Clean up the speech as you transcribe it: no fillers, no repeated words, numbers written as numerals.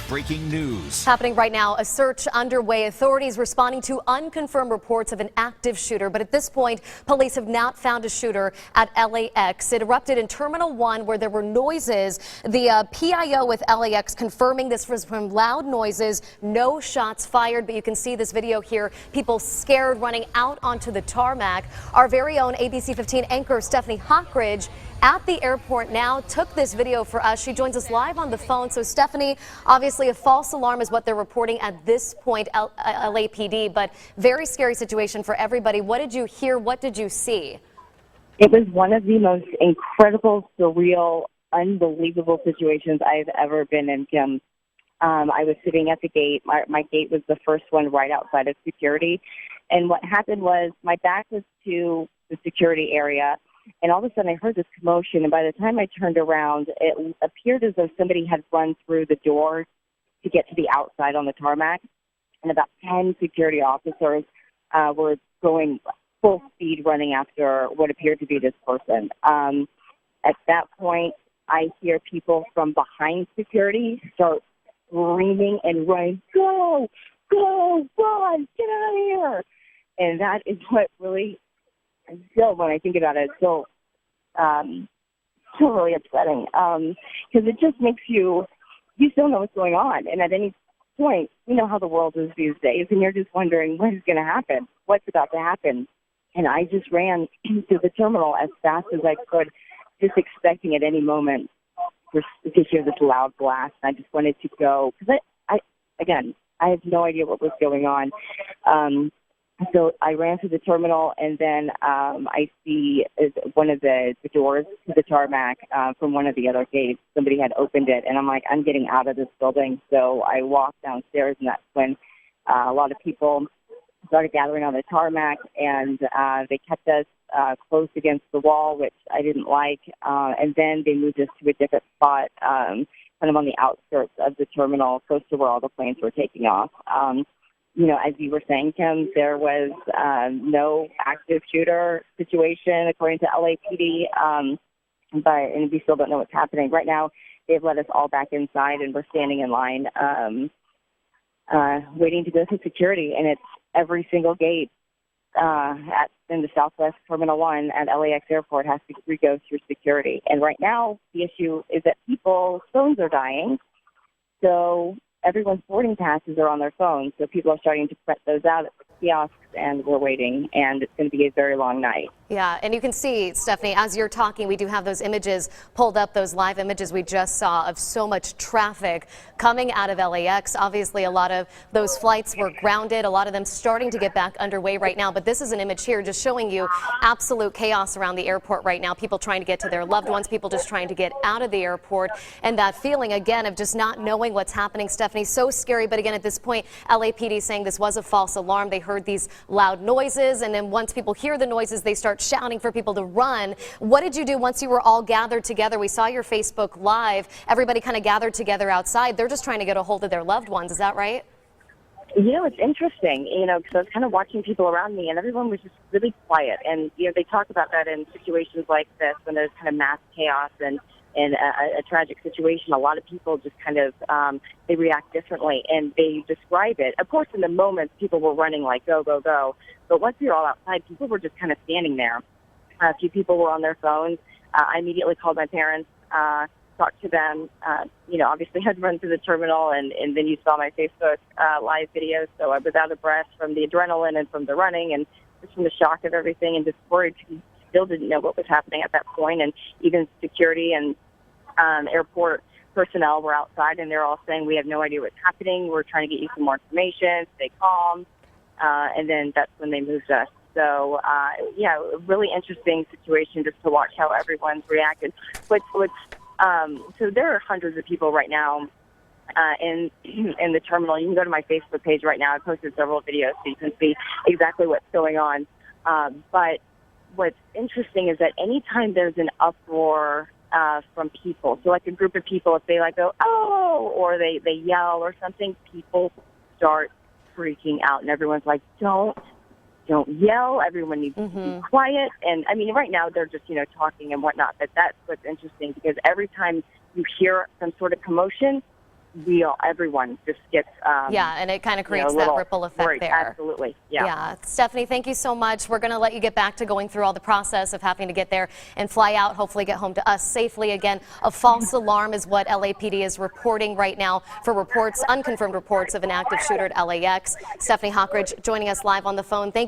Breaking news. Happening right now, a search underway. Authorities responding to unconfirmed reports of an active shooter. But at this point, police have not found a shooter at LAX. It erupted in Terminal 1 where there were noises. The PIO with LAX confirming this was from loud noises, no shots fired. But you can see this video here. People scared running out onto the tarmac. Our very own ABC 15 anchor Stephanie Hockridge at the airport now took this video for us. She joins us live on the phone. So Stephanie, obviously a false alarm is what they're reporting at this point, LAPD, but very scary situation for everybody. What did you hear? What did you see? It was one of the most incredible, surreal, unbelievable situations I've ever been in, Kim. I was sitting at the gate. My gate was the first one right outside of security. And what happened was my back was to the security area. And all of a sudden I heard this commotion, and by the time I turned around, it appeared as though somebody had run through the door to get to the outside on the tarmac, and about 10 security officers were going full speed running after what appeared to be this person. At that point, I hear people from behind security start screaming and running, "Go, go, run, get out of here!" And that is what really... still, when I think about it, it's still really upsetting because it just makes you still know what's going on. And at any point, you know how the world is these days, and you're just wondering what is going to happen, what's about to happen. And I just ran to the terminal as fast as I could, just expecting at any moment to hear this loud blast. And I just wanted to go because I had no idea what was going on. So I ran to the terminal, and then I see one of the doors to the tarmac from one of the other gates. Somebody had opened it, and I'm like, I'm getting out of this building. So I walked downstairs, and that's when a lot of people started gathering on the tarmac, and they kept us close against the wall, which I didn't like. And then they moved us to a different spot, kind of on the outskirts of the terminal, close to where all the planes were taking off. You know, as you were saying, Kim, there was no active shooter situation according to LAPD, and we still don't know what's happening. Right now, they've let us all back inside, and we're standing in line waiting to go through security, and it's every single gate in the Southwest Terminal 1 at LAX Airport has to go through security. And right now, the issue is that people's phones are dying, so everyone's boarding passes are on their phones, so people are starting to print those out at the kiosks, and we're waiting, and it's going to be a very long night. Yeah, and you can see, Stephanie, as you're talking, we do have those images pulled up, those live images we just saw of so much traffic coming out of LAX. Obviously, a lot of those flights were grounded, a lot of them starting to get back underway right now. But this is an image here just showing you absolute chaos around the airport right now. People trying to get to their loved ones, people just trying to get out of the airport. And that feeling, again, of just not knowing what's happening, Stephanie, so scary. But again, at this point, LAPD saying this was a false alarm. They heard these loud noises, and then once people hear the noises, they start shouting for people to run. What did you do once you were all gathered together? We saw your Facebook Live. Everybody kind of gathered together outside. They're just trying to get a hold of their loved ones. Is that right? You know, it's interesting, because I was kind of watching people around me, and everyone was just really quiet. And, they talk about that in situations like this when there's kind of mass chaos and a tragic situation. A lot of people just kind of, they react differently, and they describe it. Of course, in the moment, people were running like, go, go, go. But once you're all outside, people were just kind of standing there. A few people were on their phones. I immediately called my parents, talked to them. Obviously had to run through the terminal, and then you saw my Facebook live video. So I was out of breath from the adrenaline and from the running and just from the shock of everything, and just worried. Still didn't know what was happening at that point. And even security and airport personnel were outside, and they're all saying, we have no idea what's happening. We're trying to get you some more information. Stay calm. And then that's when they moved us. So, a really interesting situation just to watch how everyone's reacted. So there are hundreds of people right now in the terminal. You can go to my Facebook page right now. I posted several videos so you can see exactly what's going on. But what's interesting is that anytime there's an uproar from people, so like a group of people, if they go, oh, or they yell or something, people start freaking out, and everyone's like, don't yell. Everyone needs to be quiet. And I mean, right now they're just, talking and whatnot, but that's what's interesting, because every time you hear some sort of commotion, everyone just gets yeah, and it kind of you know, creates a that little ripple effect worried. there. Absolutely, yeah. Yeah, Stephanie, thank you so much. We're going to let you get back to going through all the process of having to get there and fly out, hopefully get home to us safely. Again, a false alarm is what LAPD is reporting right now for reports, unconfirmed reports of an active shooter at LAX. Stephanie Hockridge joining us live on the phone. Thank you.